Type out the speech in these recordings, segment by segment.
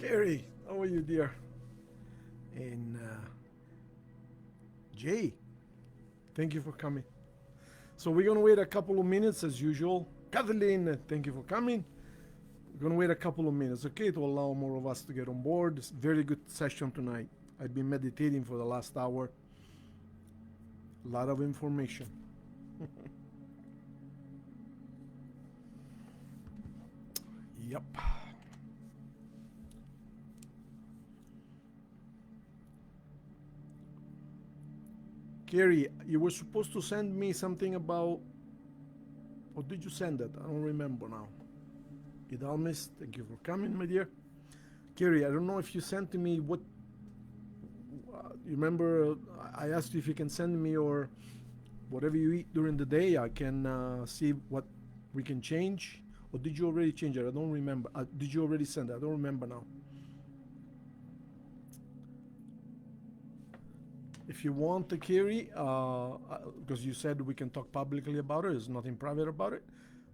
Carrie, how are you, dear? And Jay, thank you for coming. So we're gonna wait a couple of minutes as usual. Kathleen, thank you for coming. We're gonna wait a couple of minutes, okay, to allow more of us to get on board. It's a very good session tonight. I've been meditating for the last hour. A lot of information. Yep. Carrie, you were supposed to send me something about, or did you send it? I don't remember now. Idalmis, thank you for coming, my dear. Carrie, I don't know if you sent to me what, you remember I asked you if you can send me or whatever you eat during the day. I can see what we can change. Or did you already change it? I don't remember. Did you already send it? I don't remember now. If you want to carry, because you said we can talk publicly about it, there's nothing private about it.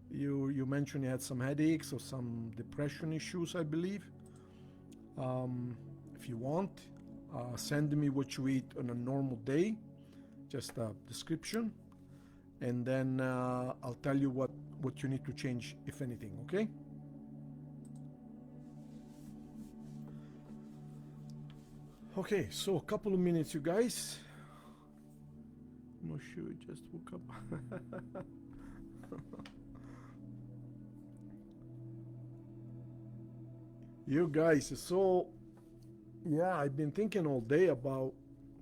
You mentioned you had some headaches or some depression issues, I believe. If you want, send me what you eat on a normal day, just a description, and then I'll tell you what you need to change, if anything, okay? Okay, so a couple of minutes, you guys. I'm not sure, just woke up. You guys, so yeah, I've been thinking all day about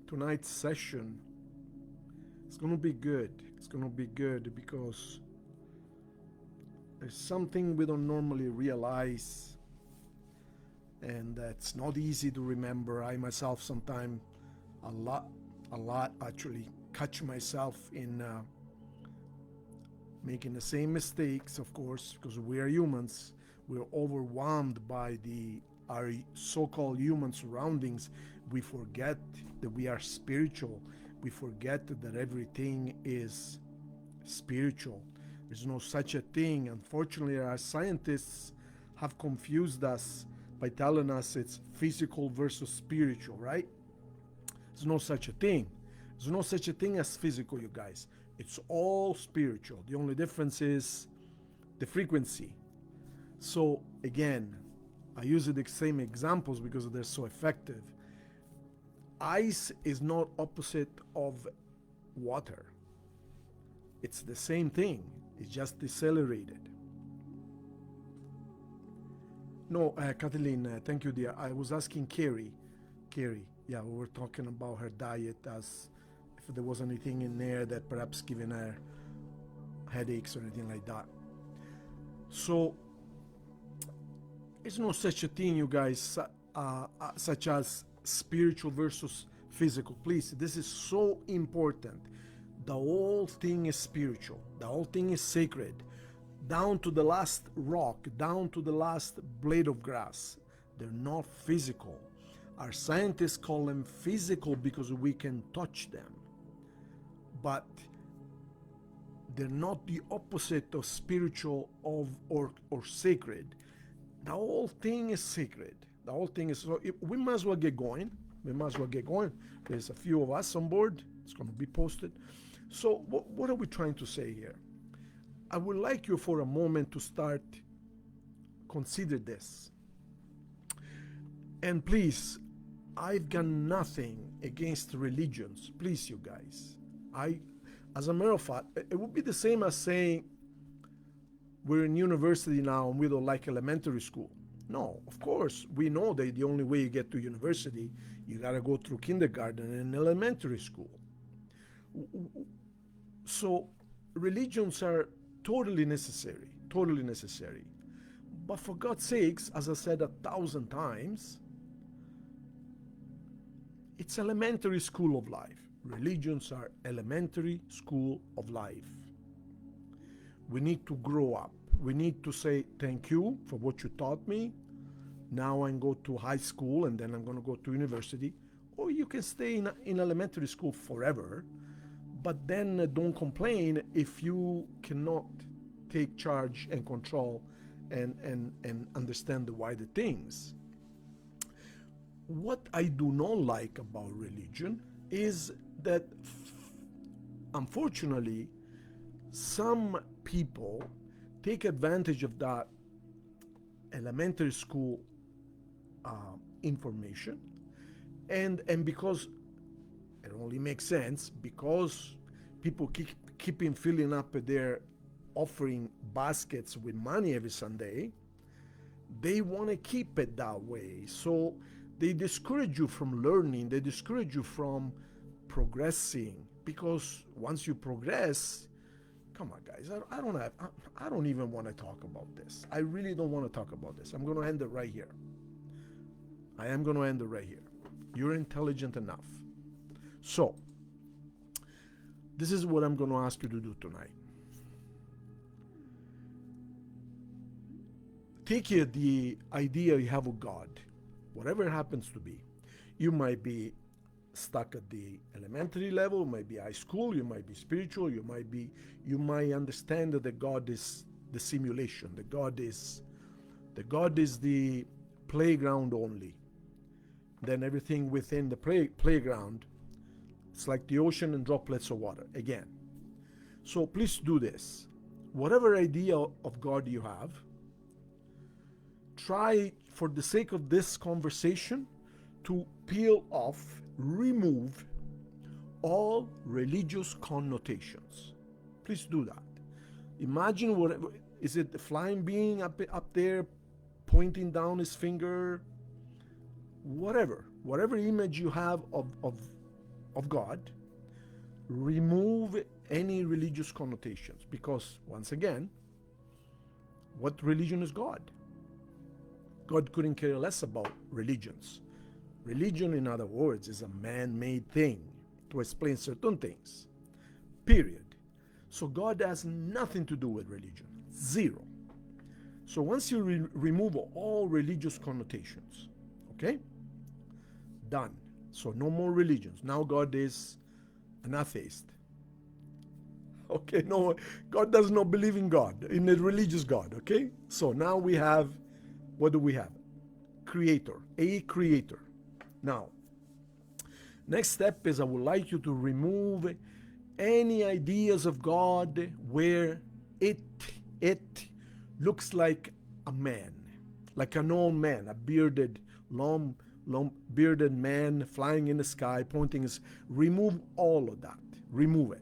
tonight's session. It's gonna be good. It's gonna be good because there's something we don't normally realize, and that's not easy to remember. I myself sometimes a lot actually catch myself in making the same mistakes, of course, because we are humans. We're overwhelmed by our so-called human surroundings. We forget that we are spiritual. We forget that everything is spiritual. There's no such a thing. Unfortunately, our scientists have confused us by telling us it's physical versus spiritual, right? There's no such a thing. There's no such a thing as physical, you guys. It's all spiritual. The only difference is the frequency. So again, I use the same examples because they're so effective. Ice is not opposite of water. It's the same thing. It's just decelerated. No, Kathleen, thank you, dear. I was asking Carrie. Carrie, yeah, we were talking about her diet, as if there was anything in there that perhaps giving her headaches or anything like that. So, there's no such a thing, you guys, such as spiritual versus physical. Please, this is so important. The whole thing is spiritual. The whole thing is sacred. Down to the last rock, down to the last blade of grass. They're not physical. Our scientists call them physical because we can touch them. But they're not the opposite of spiritual or sacred. The whole thing is sacred. The whole thing is, so we might as well get going. We might as well get going. There's a few of us on board. It's going to be posted. So what are we trying to say here? I would like you for a moment to start, consider this. And please, I've got nothing against religions. Please, you guys. As a matter of fact, it would be the same as saying, we're in university now and we don't like elementary school. No, of course, we know that the only way you get to university, you gotta go through kindergarten and elementary school. So religions are totally necessary, totally necessary. But for God's sakes, as I said 1,000 times, it's elementary school of life. Religions are elementary school of life. We need to grow up. We need to say thank you for what you taught me. Now I go to high school and then I'm going to go to university. Or you can stay in elementary school forever, but then don't complain if you cannot take charge and control and understand the wider things. what I do not like about religion is that, unfortunately, some people take advantage of that elementary school information, and because it only makes sense, because people keeping filling up their offering baskets with money every Sunday, they want to keep it that way. So they discourage you from learning, they discourage you from progressing, because once you progress, come on guys, I don't even want to talk about this. I really don't want to talk about this. I'm going to end it right here. I am going to end it right here. You're intelligent enough. So this is what I'm going to ask you to do tonight. Take the idea you have of God, whatever it happens to be. You might be stuck at the elementary level, might be high school, you might be spiritual, you might understand that God is the simulation, that God is the playground only. Then everything within the playground, it's like the ocean and droplets of water again. So please do this. Whatever idea of God you have, try, for the sake of this conversation, to peel off, remove all religious connotations. Please do that. Imagine, whatever, is it the flying being up there pointing down his finger? Whatever image you have of God, remove any religious connotations, because once again, what religion is God? God couldn't care less about religions. Religion, in other words, is a man-made thing to explain certain things. Period. So God has nothing to do with religion. Zero. So once you remove all religious connotations, okay? Done. So no more religions. Now God is an atheist. Okay, no, God does not believe in God, in a religious God, okay? So now we have, what do we have? Creator, a creator. Now, next step is I would like you to remove any ideas of God where it looks like a man, like an old man, a bearded, long bearded man flying in the sky, pointing his. Remove all of that. Remove it.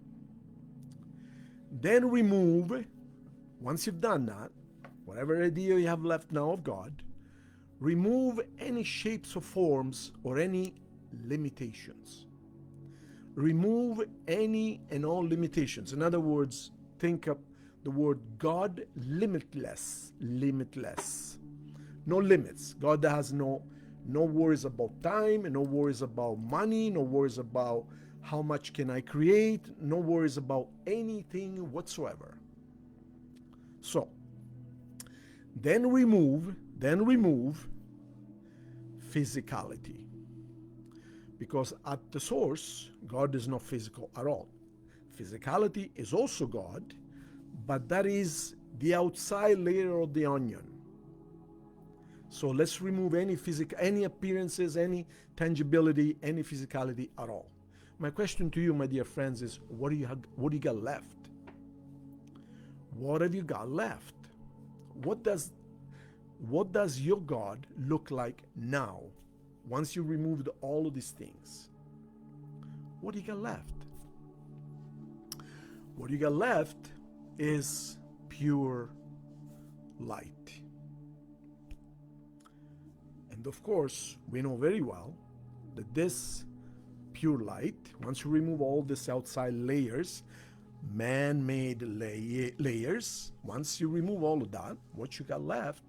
Then remove, once you've done that, whatever idea you have left now of God, remove any shapes or forms or any limitations. Remove any and all limitations. In other words, think of the word God, limitless. Limitless. No limits. God has no worries about time, no worries about money, no worries about how much can I create, no worries about anything whatsoever. So, then remove physicality. Because at the source, God is not physical at all. Physicality is also God, but that is the outside layer of the onion. So let's remove any appearances, any tangibility, any physicality at all. My question to you, my dear friends, is what do you got left? What have you got left? What does your God look like now, once you removed all of these things? What do you got left? What you got left is pure light. And of course, we know very well that this pure light, once you remove all these outside layers, man-made layers, once you remove all of that, what you got left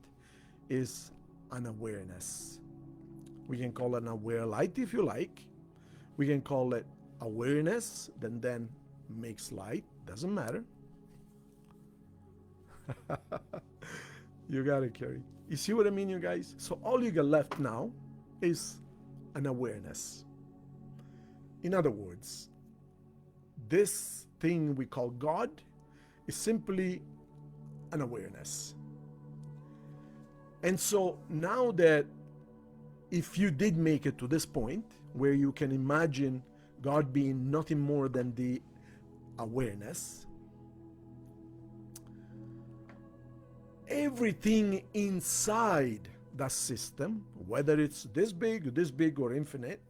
is an awareness. We can call it an aware light if you like. We can call it awareness, then makes light. Doesn't matter. You got it, Carrie. You see what I mean, you guys? So all you got left now is an awareness. In other words, this thing we call God is simply an awareness. And so now that if you did make it to this point where you can imagine God being nothing more than the awareness, everything inside that system, whether it's this big, or infinite,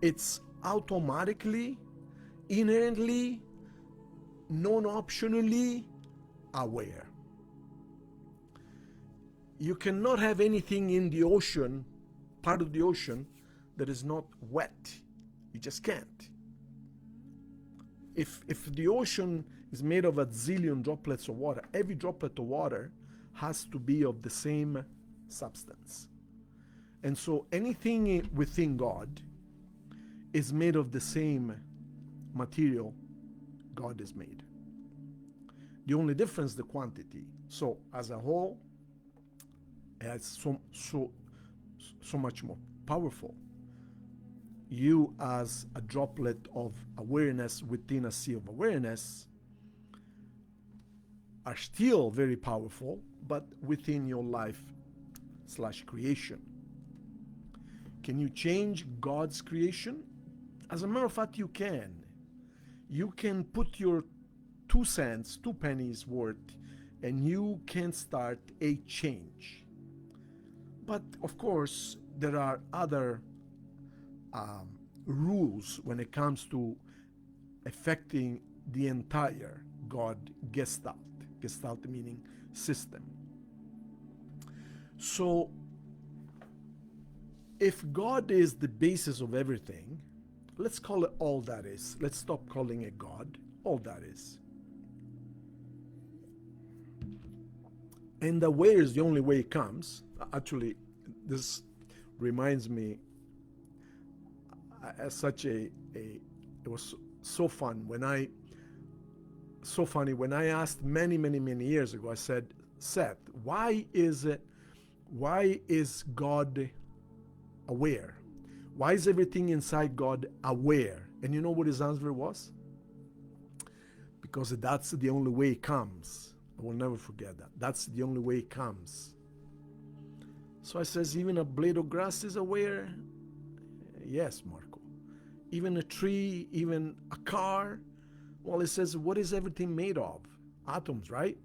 it's automatically, inherently, non-optionally aware. You cannot have anything in the ocean, part of the ocean, that is not wet. You just can't. If the ocean is made of a zillion droplets of water, every droplet of water has to be of the same substance. And so anything within God is made of the same material God is made. The only difference is the quantity. So as a whole, it's so much more powerful. You as a droplet of awareness within a sea of awareness are still very powerful, but within your life/creation. Can you change God's creation? As a matter of fact, you can. You can put your 2 cents, 2 pennies worth, and you can start a change. But of course, there are other rules when it comes to affecting the entire God gestalt. Gestalt meaning system. So, if God is the basis of everything, let's call it all that is. Let's stop calling it God. All that is. And the way is the only way it comes. Actually, this reminds me as such it was so funny when I asked many years ago. I said, Seth, why is God aware? Why is everything inside God aware? And you know what his answer was? Because that's the only way it comes. I will never forget that. That's the only way it comes. So I says, even a blade of grass is aware? Yes, Marco. Even a tree, even a car? Well, it says, what is everything made of? Atoms, right?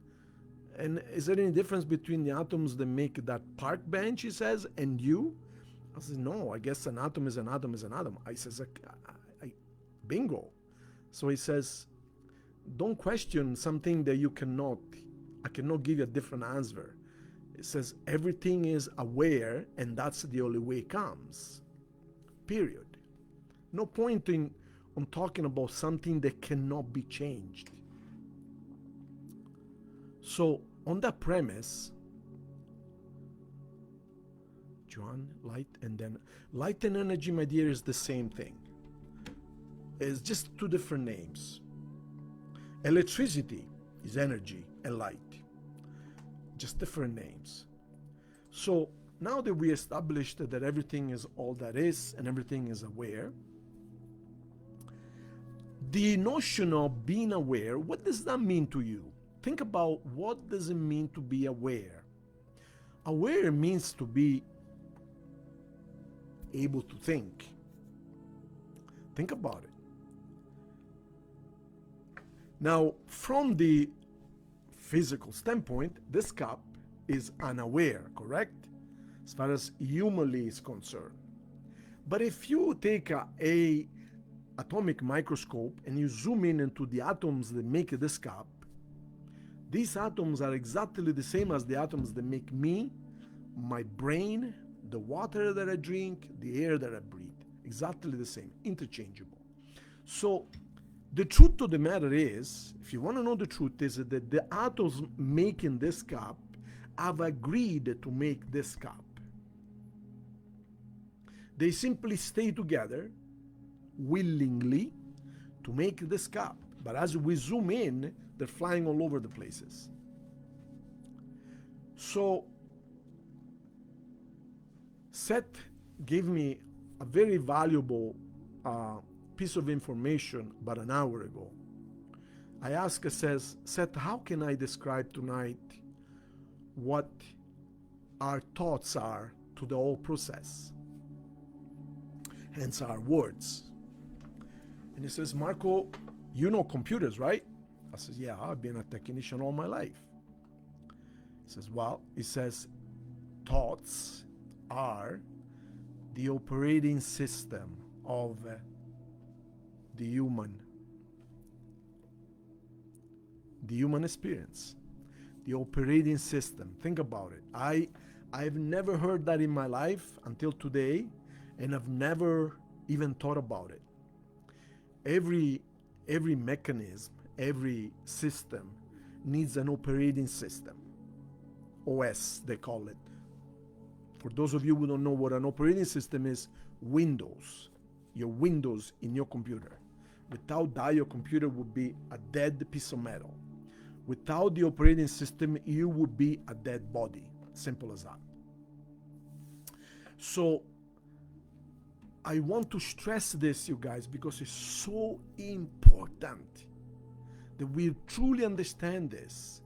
And is there any difference between the atoms that make that park bench, he says, and you? I says, no, I guess an atom is an atom is an atom. I says, bingo. So he says, don't question something that I cannot give you a different answer. It says everything is aware, and that's the only way it comes. Period. No point on talking about something that cannot be changed. So, on that premise, John, light and energy, my dear, is the same thing. It's just 2 different names. Electricity is energy and light. Just different names. So now that we established that everything is all that is and everything is aware, the notion of being aware, what does that mean to you? Think about, what does it mean to be aware? Aware means to be able to think. Think about it. Now, from the physical standpoint, this cup is unaware, correct? As far as humanly is concerned. But if you take a atomic microscope and you zoom in into the atoms that make this cup, these atoms are exactly the same as the atoms that make me, my brain, the water that I drink, the air that I breathe. Exactly the same, interchangeable. So the truth of the matter is, if you want to know the truth, is that the atoms making this cup have agreed to make this cup. They simply stay together willingly to make this cup. But as we zoom in, they're flying all over the places. So Seth gave me a very valuable piece of information about an hour ago. I asked, Seth, how can I describe tonight what our thoughts are to the whole process. Hence our words. And he says, Marco, you know computers, right? I says, yeah, I've been a technician all my life. He says, well, he says, thoughts are the operating system of the human experience. The operating system. Think about it. I've never heard that in my life until today, and I've never even thought about it. Every mechanism, every system needs an operating system. OS, they call it. For those of you who don't know what an operating system is, Windows. Your Windows in your computer. Without that, your computer would be a dead piece of metal. Without the operating system, you would be a dead body. Simple as that. So, I want to stress this, you guys, because it's so important that we truly understand this.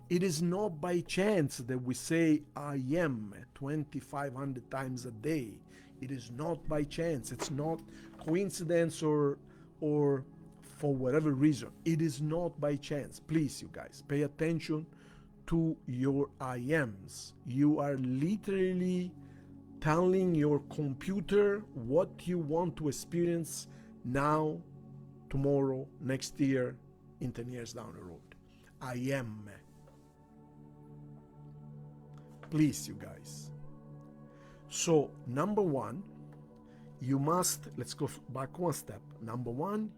It is not by chance that we say I am 2,500 times a day. It is not by chance. It's not coincidence or for whatever reason. It is not by chance. Please, you guys, pay attention to your I ams. You are literally telling your computer what you want to experience now, tomorrow, next year, in 10 years down the road. I am. Please, you guys. So, number one, you must, let's go back one step. Number one,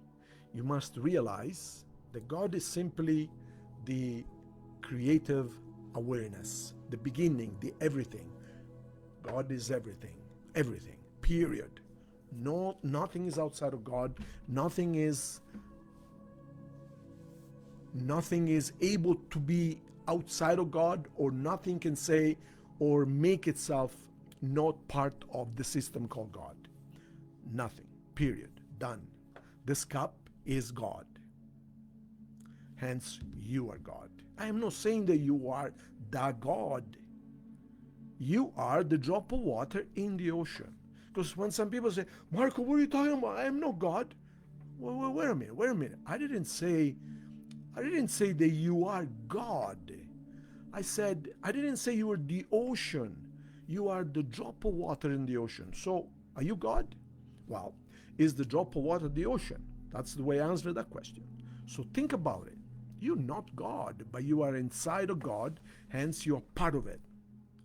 you must realize that God is simply the creative awareness, the beginning, the everything. God is everything, everything, period. No, nothing is outside of God. Nothing is able to be outside of God, or nothing can say or make itself not part of the system called God. Nothing, period, done. This cup is God. Hence, you are God. I am not saying that you are the God. You are the drop of water in the ocean. Because when some people say, Marco, what are you talking about? I am no God. Well, wait a minute. I didn't say that you are God. I didn't say you were the ocean. You are the drop of water in the ocean. So, are you God? Well, is the drop of water the ocean? That's the way I answer that question. So think about it. You're not God, but you are inside of God, hence you're part of it.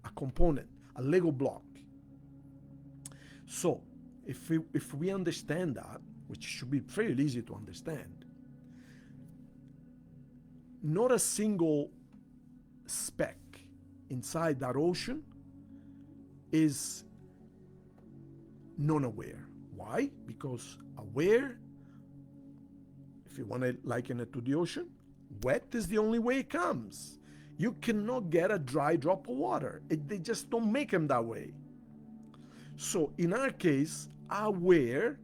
A component, a Lego block. So, if we understand that, which should be fairly easy to understand, not a single speck inside that ocean is non-aware. Why? Because aware, if you want to liken it to the ocean, wet is the only way it comes. You cannot get a dry drop of water. They just don't make them that way. So in our case, aware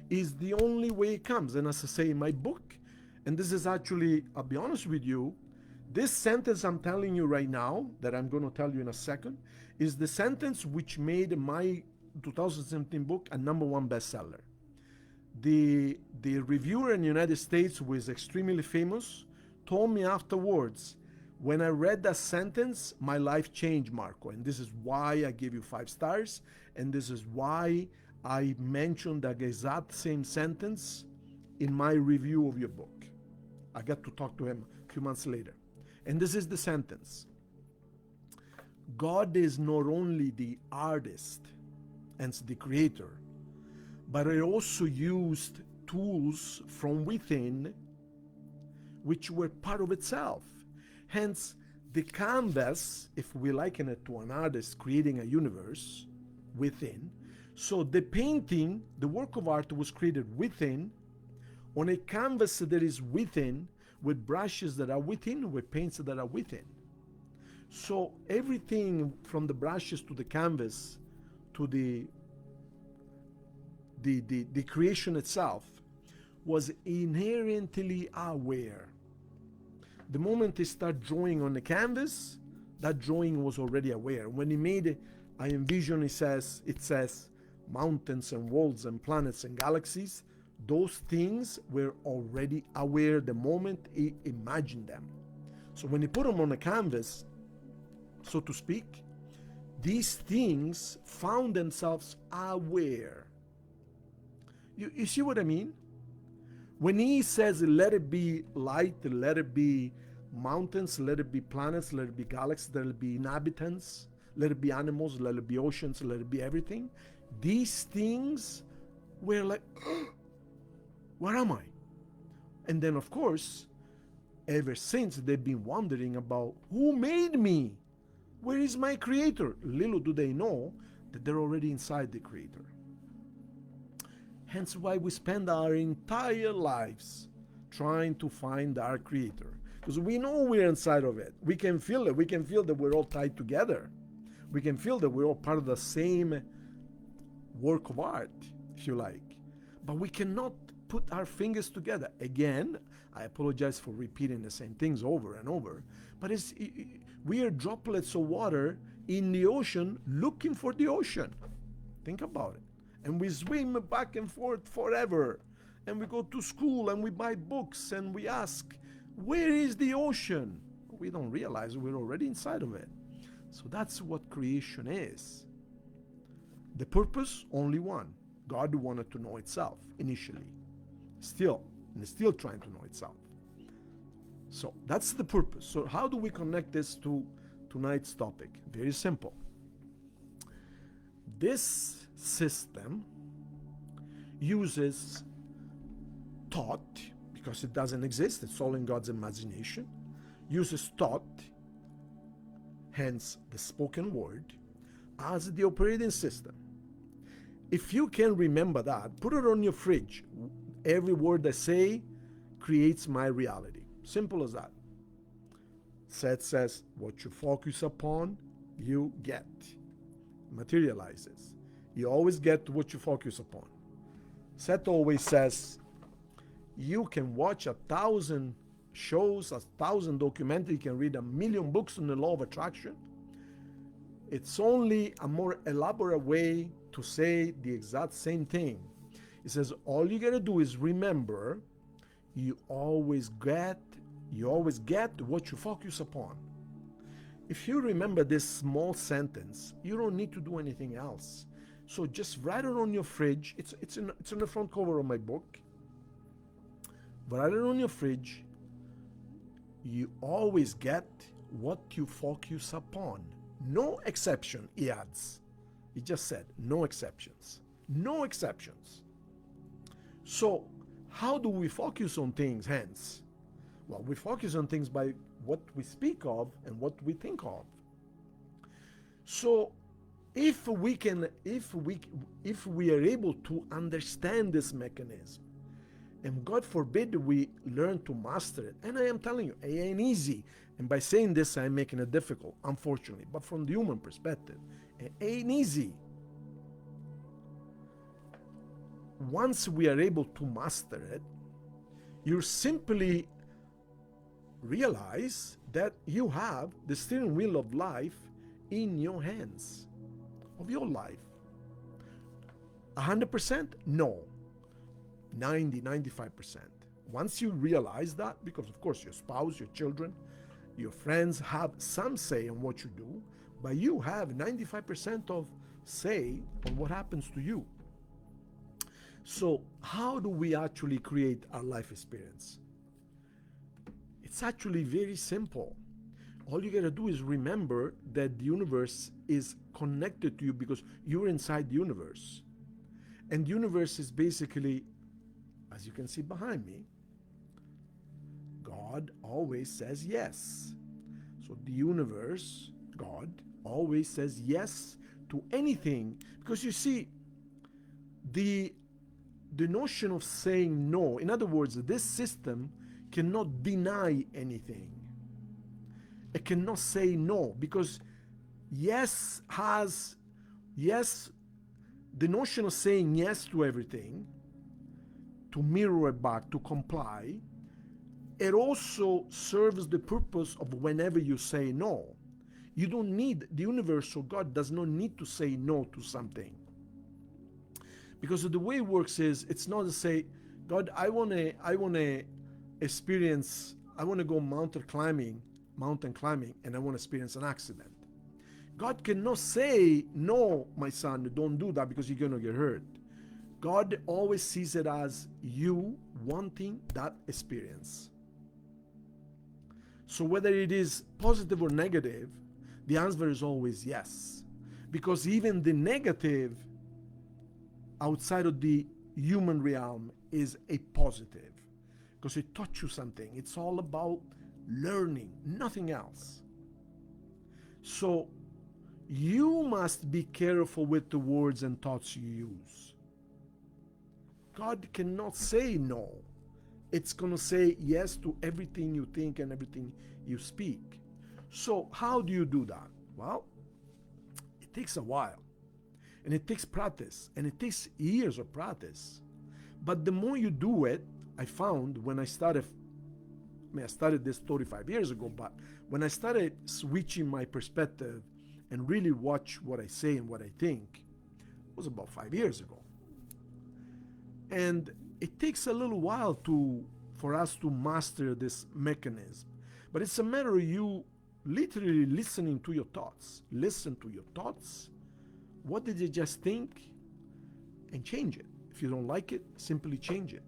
is the only way it comes. And as I say in my book, and this is actually, I'll be honest with you, this sentence I'm telling you right now, that I'm going to tell you in a second, is the sentence which made my 2017 book a #1 bestseller. The reviewer in the United States, who is extremely famous, told me afterwards, when I read that sentence, my life changed, Marco. And this is why I gave you 5 stars. And this is why I mentioned that exact same sentence in my review of your book. I got to talk to him a few months later. And this is the sentence. God is not only the artist and the creator, but it also used tools from within which were part of itself. Hence, the canvas, if we liken it to an artist creating a universe within, so the painting, the work of art was created within, on a canvas that is within, with brushes that are within, with paints that are within. So everything from the brushes to the canvas to the creation itself was inherently aware. The moment they start drawing on the canvas, that drawing was already aware. When he made it, I envision, it says mountains and worlds and planets and galaxies. Those things were already aware the moment he imagined them. So when he put them on a canvas, so to speak, these things found themselves aware. You see what I mean? When he says, let it be light, let it be mountains, let it be planets, let it be galaxies, let it be inhabitants, let it be animals, let it be oceans, let it be everything, these things were like, where am I? And then, of course, ever since, they've been wondering about who made me? Where is my creator? Little do they know that they're already inside the creator. Hence why we spend our entire lives trying to find our creator. Because we know we're inside of it. We can feel it. We can feel that we're all tied together. We can feel that we're all part of the same work of art, if you like. But we cannot put our fingers together. Again, I apologize for repeating the same things over and over. But we are droplets of water in the ocean looking for the ocean. Think about it. And we swim back and forth forever. And we go to school and we buy books and we ask, where is the ocean? We don't realize we're already inside of it. So that's what creation is. The purpose, only one. God wanted to know itself initially. Still trying to know itself. So that's the purpose. So how do we connect this to tonight's topic? Very simple. This system uses thought, because it doesn't exist, it's all in God's imagination, uses thought, hence the spoken word, as the operating system. If you can remember that, put it on your fridge. Every word I say creates my reality. Simple as that. Seth says, what you focus upon, you get. Materializes. You always get what you focus upon. Seth always says, you can watch 1,000 shows, 1,000 documentaries, you can read 1,000,000 books on the law of attraction. It's only a more elaborate way to say the exact same thing. He says, all you gotta do is remember, you always get what you focus upon. If you remember this small sentence, you don't need to do anything else. So just write it on your fridge. It's on the front cover of my book. Write it on your fridge. You always get what you focus upon. No exception, he adds. He just said, no exceptions. No exceptions. So, how do we focus on things, hence? Well, we focus on things by what we speak of and what we think of. So, if we are able to understand this mechanism, and God forbid we learn to master it, and I am telling you, it ain't easy. And by saying this, I'm making it difficult, unfortunately. But from the human perspective, it ain't easy. Once we are able to master it, you simply realize that you have the steering wheel of life in your hands, of your life. 100%? No. 95%. Once you realize that, because of course your spouse, your children, your friends have some say on what you do, but you have 95% of say on what happens to you. So how do we actually create our life experience? It's actually very simple. All you gotta do is remember that the universe is connected to you because you're inside the universe. And the universe is basically, as you can see behind me, God always says yes. So the universe, God, always says yes to anything. Because you see, the notion of saying no, in other words, this system cannot deny anything. It cannot say no, because yes, the notion of saying yes to everything, to mirror it back, to comply, it also serves the purpose of whenever you say no. You don't need, the universe or God does not need to say no to something. Because the way it works is, it's not to say, God, I wanna experience, I wanna go mountain climbing, and I wanna experience an accident. God cannot say, no, my son, don't do that because you're gonna get hurt. God always sees it as you wanting that experience. So whether it is positive or negative, the answer is always yes. Because even the negative outside of the human realm is a positive. Because it taught you something. It's all about learning, nothing else. So you must be careful with the words and thoughts you use. God cannot say no. It's going to say yes to everything you think and everything you speak. So how do you do that? Well, it takes a while. And it takes practice. And it takes years of practice. But the more you do it, I found when I started this 35 years ago, but when I started switching my perspective and really watch what I say and what I think, it was about 5 years ago. And it takes a little while for us to master this mechanism. But it's a matter of you literally listening to your thoughts. Listen to your thoughts. What did you just think? And change it. If you don't like it, simply change it.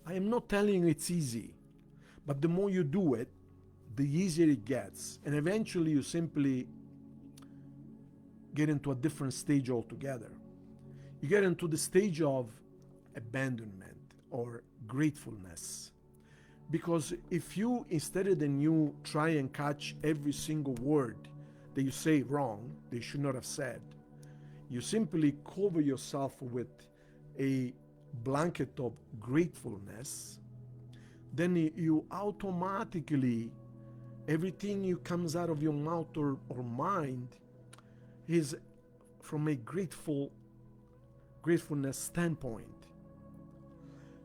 I am not telling you it's easy, but the more you do it, the easier it gets. And eventually you simply get into a different stage altogether. You get into the stage of abandonment or gratefulness. Because if you, instead of you try and catch every single word that you say wrong, that you should not have said, you simply cover yourself with a blanket of gratefulness, then you automatically, everything you comes out of your mouth or mind is from a gratefulness standpoint.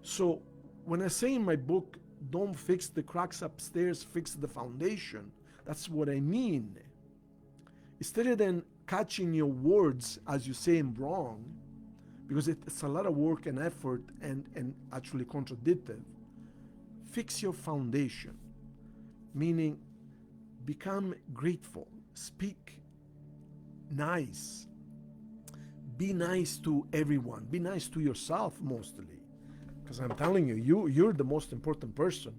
So when I say in my book, don't fix the cracks upstairs, fix the foundation, that's what I mean. Instead of then catching your words as you say them wrong, because it's a lot of work and effort and actually contradictive, fix your foundation, meaning become grateful, speak nice, be nice to everyone, be nice to yourself mostly. Because I'm telling you, you're the most important person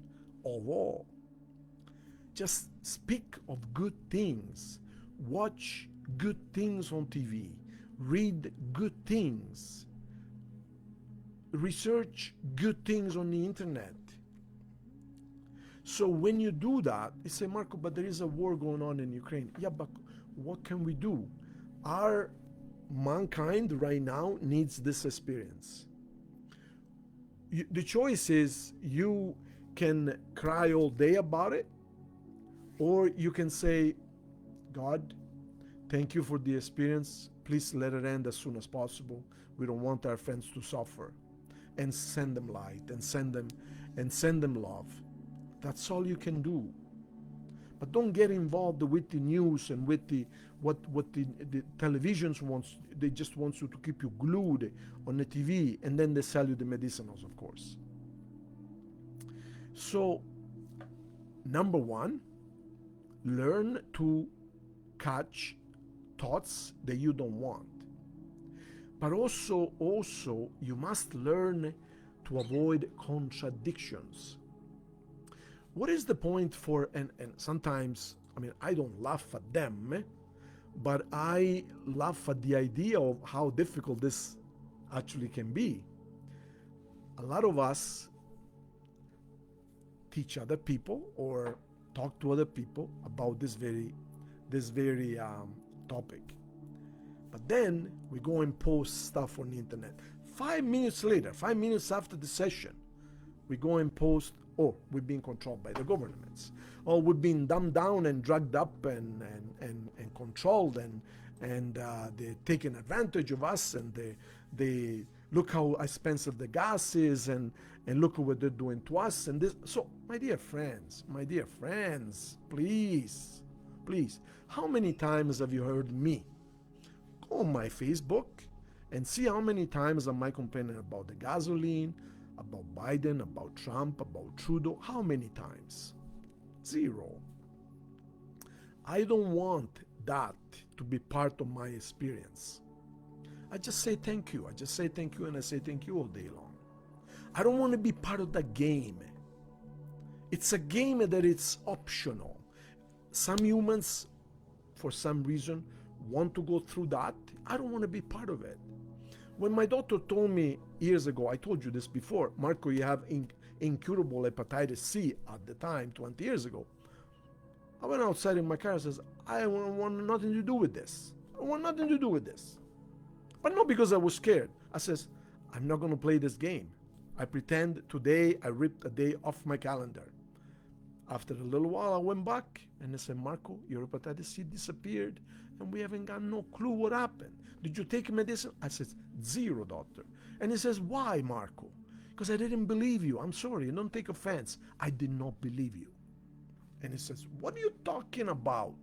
of all. Just speak of good things. Watch good things on TV. Read good things. Research good things on the internet. So when you do that, you say, Marco, but there is a war going on in Ukraine. Yeah, but what can we do? Our mankind right now needs this experience. The choice is, you can cry all day about it, or you can say, God, thank you for the experience. Please let it end as soon as possible. We don't want our friends to suffer. And send them light and send them love. That's all you can do. But don't get involved with the news and with what the televisions wants. They just want you to keep you glued on the TV, and then they sell you the medicinals, of course. So, number one, learn to catch thoughts that you don't want. But also you must learn to avoid contradictions. What is the point for, and sometimes, I don't laugh at them, but I laugh at the idea of how difficult this actually can be. A lot of us teach other people or talk to other people about this very topic. But then we go and post stuff on the internet. 5 minutes later, 5 minutes after the session, we go and post, oh, we've been controlled by the governments. Or we've been dumbed down and dragged up and controlled, and they're taking advantage of us, and they look how expensive the gas is, and look what they're doing to us. And this. So, my dear friends, please, Please, how many times have you heard me go on my Facebook and see how many times am I complaining about the gasoline, about Biden, about Trump, about Trudeau? How many times? Zero. I don't want that to be part of my experience. I just say thank you. I just say thank you, and I say thank you all day long. I don't want to be part of the game. It's a game that it's optional. Some humans, for some reason, want to go through that. I don't want to be part of it. When my doctor told me years ago, I told you this before, Marco, you have incurable hepatitis C at the time, 20 years ago. I went outside in my car and says, I want nothing to do with this. I want nothing to do with this. But not because I was scared. I says, I'm not going to play this game. I pretend today I ripped a day off my calendar. After a little while, I went back and I said, Marco, your hepatitis C disappeared and we haven't got no clue what happened. Did you take medicine? I said, zero, doctor. And he says, why, Marco? Because I didn't believe you. I'm sorry, don't take offense. I did not believe you. And he says, what are you talking about?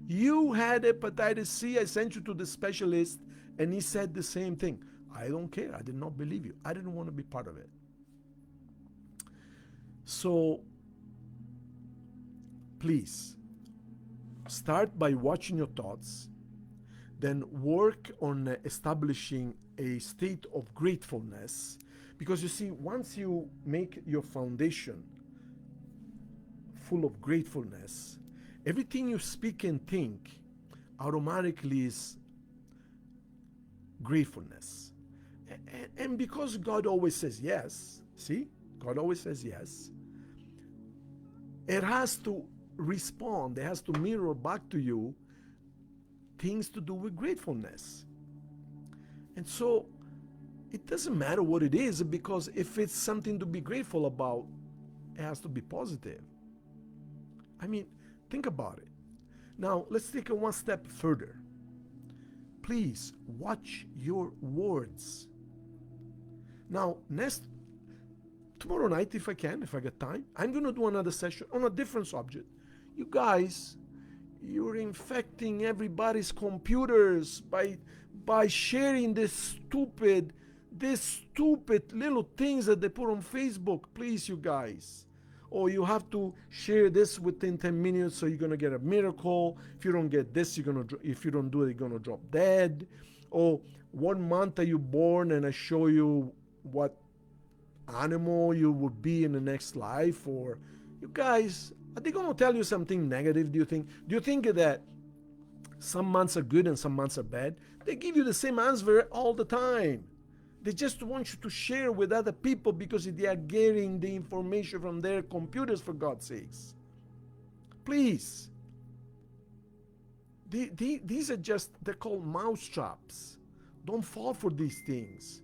You had hepatitis C. I sent you to the specialist and he said the same thing. I don't care. I did not believe you. I didn't want to be part of it. So please start by watching your thoughts, then work on establishing a state of gratefulness, because you see, once you make your foundation full of gratefulness, everything you speak and think automatically is gratefulness. And because God always says yes, see, God always says yes, it has to respond, it has to mirror back to you things to do with gratefulness. And so it doesn't matter what it is, because if it's something to be grateful about, it has to be positive. I mean, think about it. Now, let's take it one step further. Please watch your words. Now, tomorrow night, if I can, if I get time, I'm going to do another session on a different subject. You guys, you're infecting everybody's computers by sharing this stupid little things that they put on Facebook. Please, you guys. Or you have to share this within 10 minutes so you're going to get a miracle. If you don't get this, if you don't do it, you're going to drop dead. Or 1 month are you born and I show you what animal you would be in the next life. Or you guys, are they going to tell you something negative, do you think? Do you think that some months are good and some months are bad? They give you the same answer all the time. They just want you to share with other people because they are getting the information from their computers, for God's sakes. Please. These are just, they're called mousetraps. Don't fall for these things.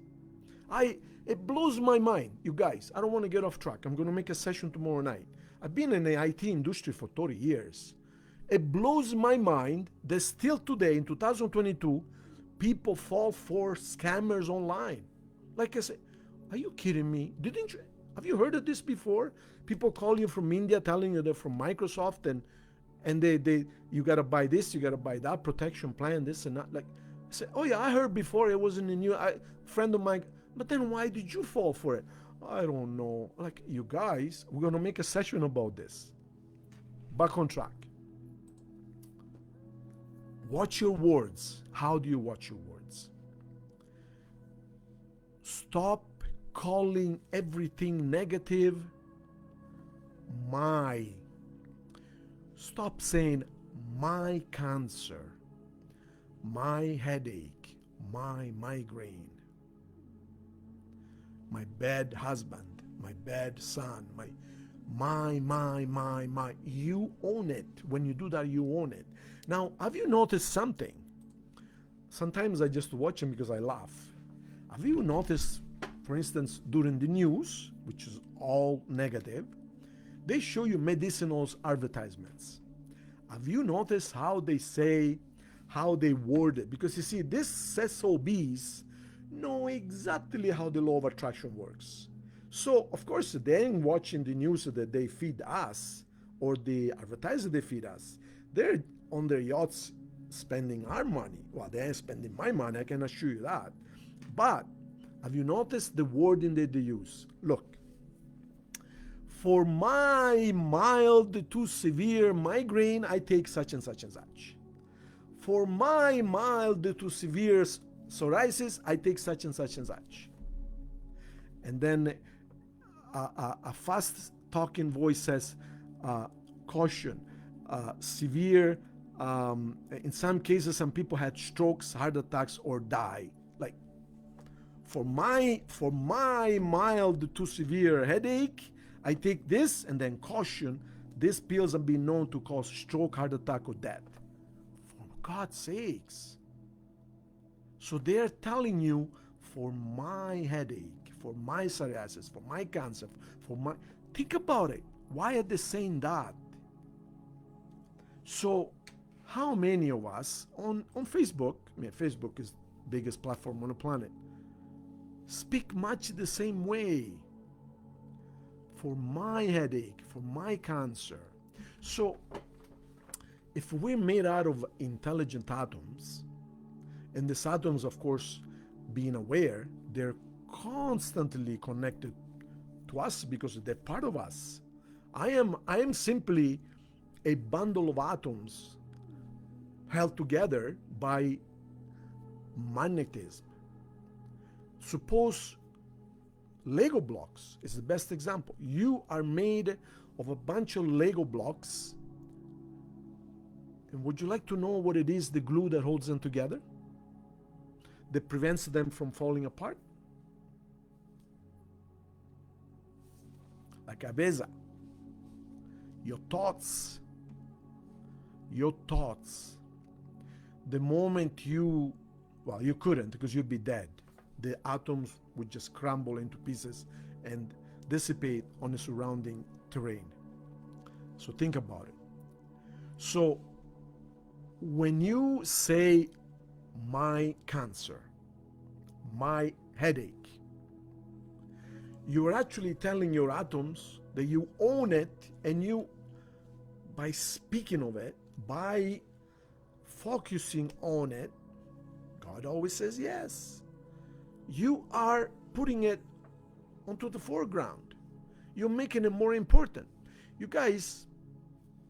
It blows my mind, you guys. I don't want to get off track. I'm going to make a session tomorrow night. I've been in the IT industry for 30 years. It blows my mind that still today, in 2022, people fall for scammers online. Like I said, are you kidding me? Have you heard of this before? People call you from India telling you they're from Microsoft and they you gotta buy this, you gotta buy that protection plan, this and that. Like, I said, oh yeah, I heard before, it was in the news. Friend of mine, but then why did you fall for it? I don't know. Like, you guys, we're gonna make a session about this. Back on track. Watch your words. How do you watch your words? Stop calling everything negative my. Stop saying my cancer, my headache, my migraine, my bad husband, my bad son, my. You own it. When you do that, you own it. Now, have you noticed something? Sometimes I just watch them because I laugh. Have you noticed, for instance, during the news, which is all negative, they show you medicinal advertisements. Have you noticed how they say, how they word it? Because you see, these SOBs know exactly how the law of attraction works. So, of course, they ain't watching the news that they feed us or the advertiser they feed us. They're on their yachts spending our money. Well, they ain't spending my money, I can assure you that. But have you noticed the wording that they use? Look, for my mild to severe migraine, I take such and such and such. For my mild to severe psoriasis, I take such and such and such. And then a fast talking voice says, caution, severe. In some cases, some people had strokes, heart attacks, or die. Like, for my mild to severe headache, I take this, and then caution, these pills have been known to cause stroke, heart attack, or death. For God's sakes. So they're telling you, for my headache, for my psoriasis, for my cancer, for my... Think about it. Why are they saying that? So how many of us on Facebook, I mean, Facebook is the biggest platform on the planet, speak much the same way? For my headache, for my cancer. So if we're made out of intelligent atoms, and these atoms, of course, being aware, they're constantly connected to us because they're part of us. I am simply a bundle of atoms held together by magnetism. Suppose Lego blocks is the best example. You are made of a bunch of Lego blocks. And would you like to know what it is, the glue that holds them together? That prevents them from falling apart? La cabeza. Your thoughts. Your thoughts. The moment you couldn't, because you'd be dead. The atoms would just crumble into pieces and dissipate on the surrounding terrain. So think about it. So when you say my cancer, my headache, you're actually telling your atoms that you own it, and you, by speaking of it, by focusing on it, God always says yes. You are putting it onto the foreground. You're making it more important. You guys,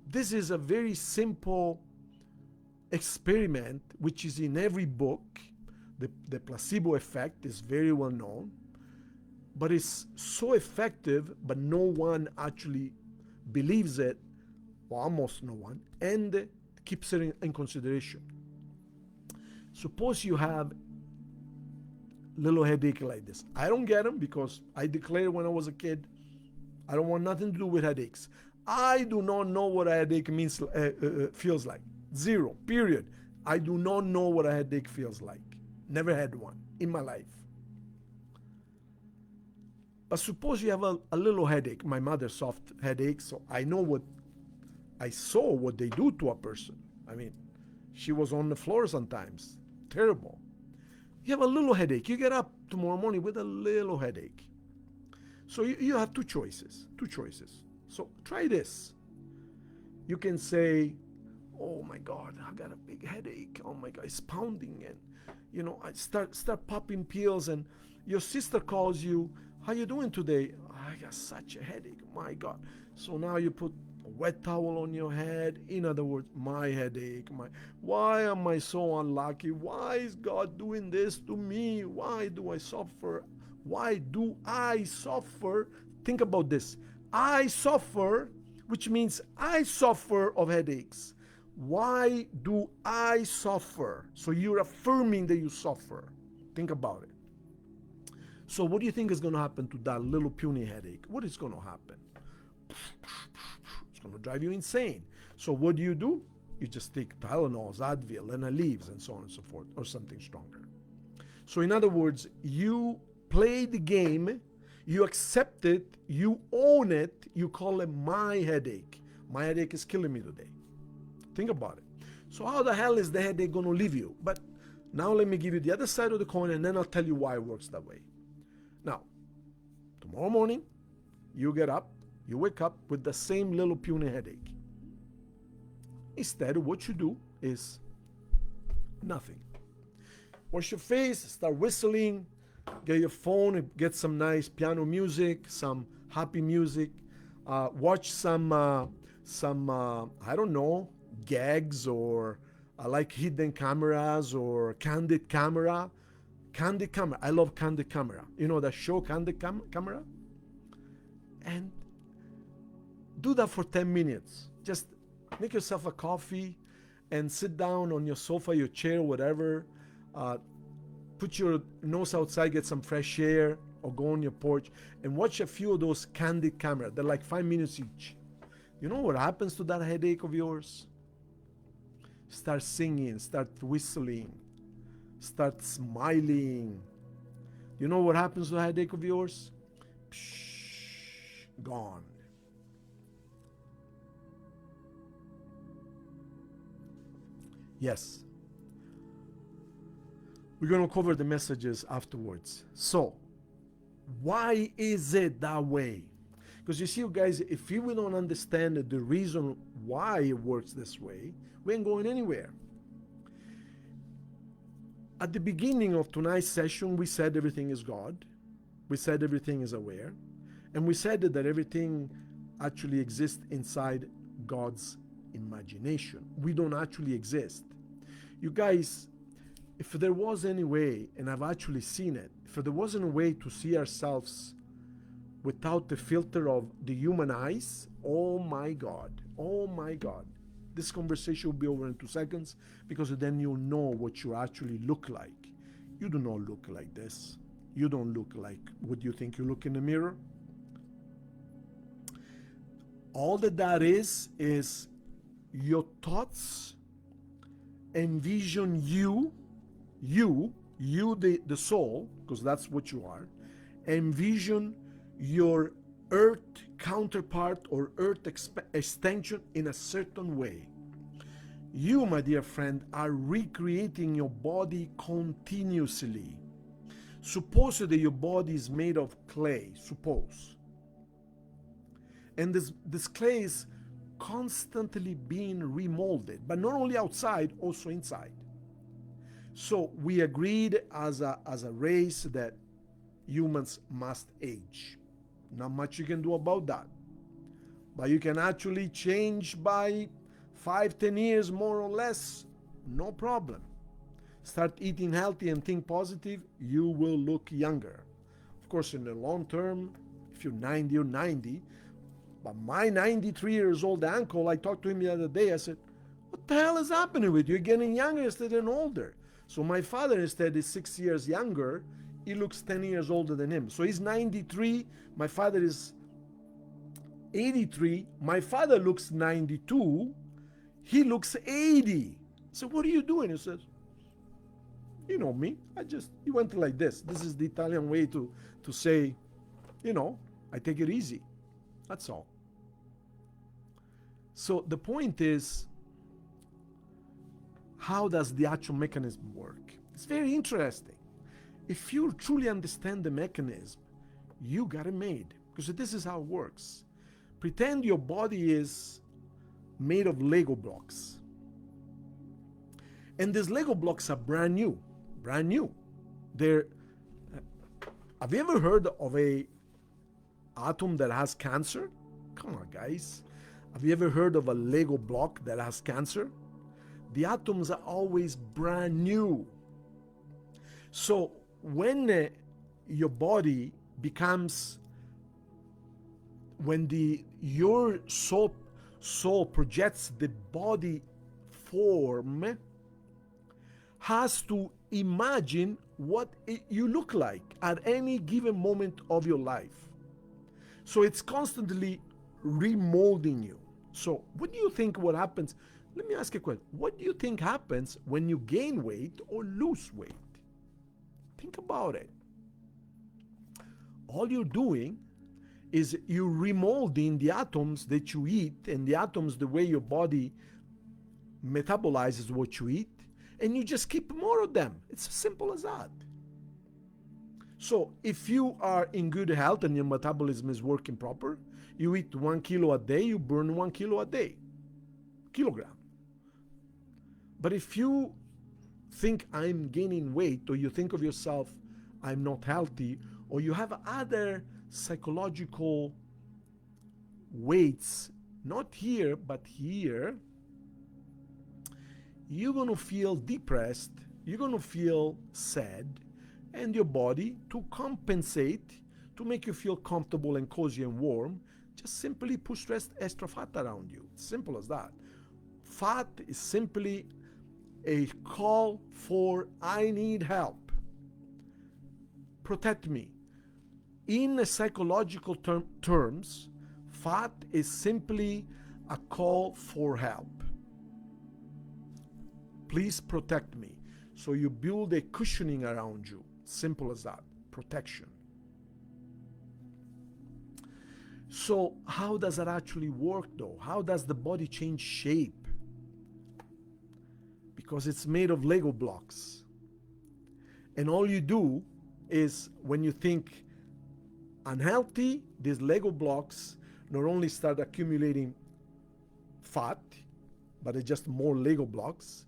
this is a very simple experiment which is in every book. The placebo effect is very well known, but it's so effective, but no one actually believes it, or almost no one, and keeps it in consideration. Suppose you have little headache like this. I don't get them because I declared when I was a kid, I don't want nothing to do with headaches. I do not know what a headache feels like. Zero, period. I do not know what a headache feels like. Never had one in my life. But suppose you have a little headache. My mother soft headache, so I saw what they do to a person. I mean, she was on the floor sometimes. Terrible. You have a little headache. You get up tomorrow morning with a little headache. So you have two choices. So try this. You can say, oh my God, I got a big headache. Oh my God, it's pounding. And, I start popping pills. And your sister calls you, how you doing today? I got such a headache. My God. So now you put a wet towel on your head. In other words, my headache. Why am I so unlucky? Why is God doing this to me? Why do I suffer? Why do I suffer? Think about this. I suffer, which means I suffer of headaches. Why do I suffer? So you're affirming that you suffer. Think about it. So what do you think is going to happen to that little puny headache? What is going to happen? It's going to drive you insane. So what do? You just take Tylenol, Advil, and leaves, and so on and so forth, or something stronger. So in other words, you play the game, you accept it, you own it, you call it my headache. My headache is killing me today. Think about it. So how the hell is the headache going to leave you? But now let me give you the other side of the coin, and then I'll tell you why it works that way. Now, tomorrow morning, you get up, you wake up with the same little puny headache. Instead, what you do is nothing. Wash your face, start whistling, get your phone, get some nice piano music, some happy music, watch some I don't know, gags, or like hidden cameras or candid camera. Candid camera. I love candid camera. You know that show, Candid Camera? And do that for 10 minutes. Just make yourself a coffee and sit down on your sofa, your chair, whatever. Put your nose outside, get some fresh air, or go on your porch and watch a few of those candid cameras. They're like 5 minutes each. You know what happens to that headache of yours? Start singing, start whistling, start smiling. You know what happens to the headache of yours? Psh, gone. Yes. We're going to cover the messages afterwards. So, why is it that way? Because you see, you guys, if we don't understand the reason why it works this way, we ain't going anywhere. At the beginning of tonight's session, we said everything is God. We said everything is aware. And we said that everything actually exists inside God's imagination. We don't actually exist. You guys, if there was any way, and I've actually seen it, if there wasn't a way to see ourselves without the filter of the human eyes, oh my God, this conversation will be over in 2 seconds, because then you'll know what you actually look like. You do not look like this. You don't look like what you think you look in the mirror. All that is your thoughts envision you, the soul, because that's what you are, envision your earth counterpart or earth extension in a certain way. You, my dear friend, are recreating your body continuously. Suppose that your body is made of clay, suppose. And this clay is constantly being remolded, but not only outside, also inside. So we agreed as a race that humans must age. Not much you can do about that. But you can actually change by 5-10 years, more or less, no problem. Start eating healthy and think positive, you will look younger. Of course, in the long term, if you're 90, you're 90. But my 93 years old uncle, I talked to him the other day, I said, what the hell is happening with you? You're getting younger instead of older. So my father instead is 6 years younger. He looks 10 years older than him. So he's 93. My father is 83. My father looks 92. He looks 80. So what are you doing? He says, you know me. He went like this. This is the Italian way to say, I take it easy. That's all. So the point is, how does the actual mechanism work? It's very interesting. If you truly understand the mechanism, you got it made. Because this is how it works. Pretend your body is made of Lego blocks. And these Lego blocks are brand new. Brand new. Have you ever heard of a atom that has cancer? Come on, guys. Have you ever heard of a Lego block that has cancer? The atoms are always brand new. So when your body becomes, when your soul projects the body form, has to imagine what you look like at any given moment of your life. So it's constantly remolding you. So what do you think what happens? Let me ask you a question. What do you think happens when you gain weight or lose weight? Think about it. All you're doing is you're remolding the atoms that you eat, and the atoms, the way your body metabolizes what you eat, and you just keep more of them. It's as simple as that. So if you are in good health and your metabolism is working proper, you eat 1 kilo a day, you burn 1 kilo a day. Kilogram. But if you think I'm gaining weight, or you think of yourself, I'm not healthy, or you have other psychological weights, not here, but here, you're going to feel depressed, you're going to feel sad, and your body, to compensate, to make you feel comfortable and cozy and warm, just simply push extra fat around you. Simple as that. Fat is simply a call for, I need help. Protect me. In a psychological terms, fat is simply a call for help. Please protect me. So you build a cushioning around you. Simple as that. Protection. So how does that actually work though? How does the body change shape? Because it's made of Lego blocks. And all you do is, when you think unhealthy, these Lego blocks not only start accumulating fat, but they're just more Lego blocks,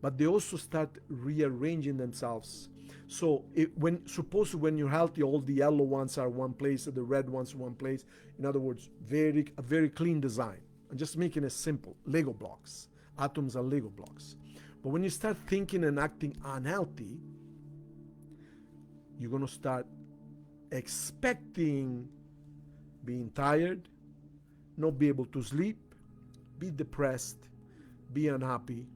but they also start rearranging themselves. So when you're healthy, all the yellow ones are one place, the red ones one place. In other words, a very clean design. I'm just making it simple. Lego blocks. Atoms are Lego blocks. But when you start thinking and acting unhealthy, you're going to start expecting being tired, not be able to sleep, be depressed, be unhappy.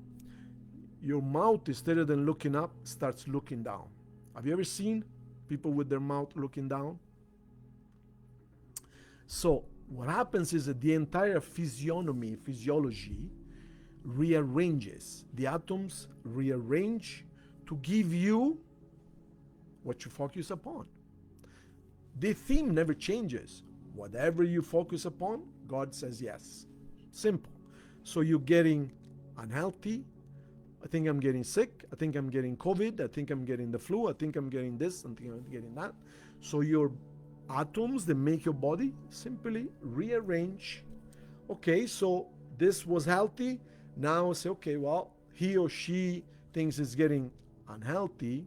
Your mouth, instead of looking up, starts looking down. Have you ever seen people with their mouth looking down? So what happens is that the entire physiology rearranges. The atoms rearrange to give you what you focus upon. The theme never changes. Whatever you focus upon, God says yes. Simple. So you're getting unhealthy. I think I'm getting sick. I think I'm getting COVID. I think I'm getting the flu. I think I'm getting this. I think I'm getting that. So your atoms that make your body simply rearrange. Okay, so this was healthy. Now say, okay, well, he or she thinks it's getting unhealthy.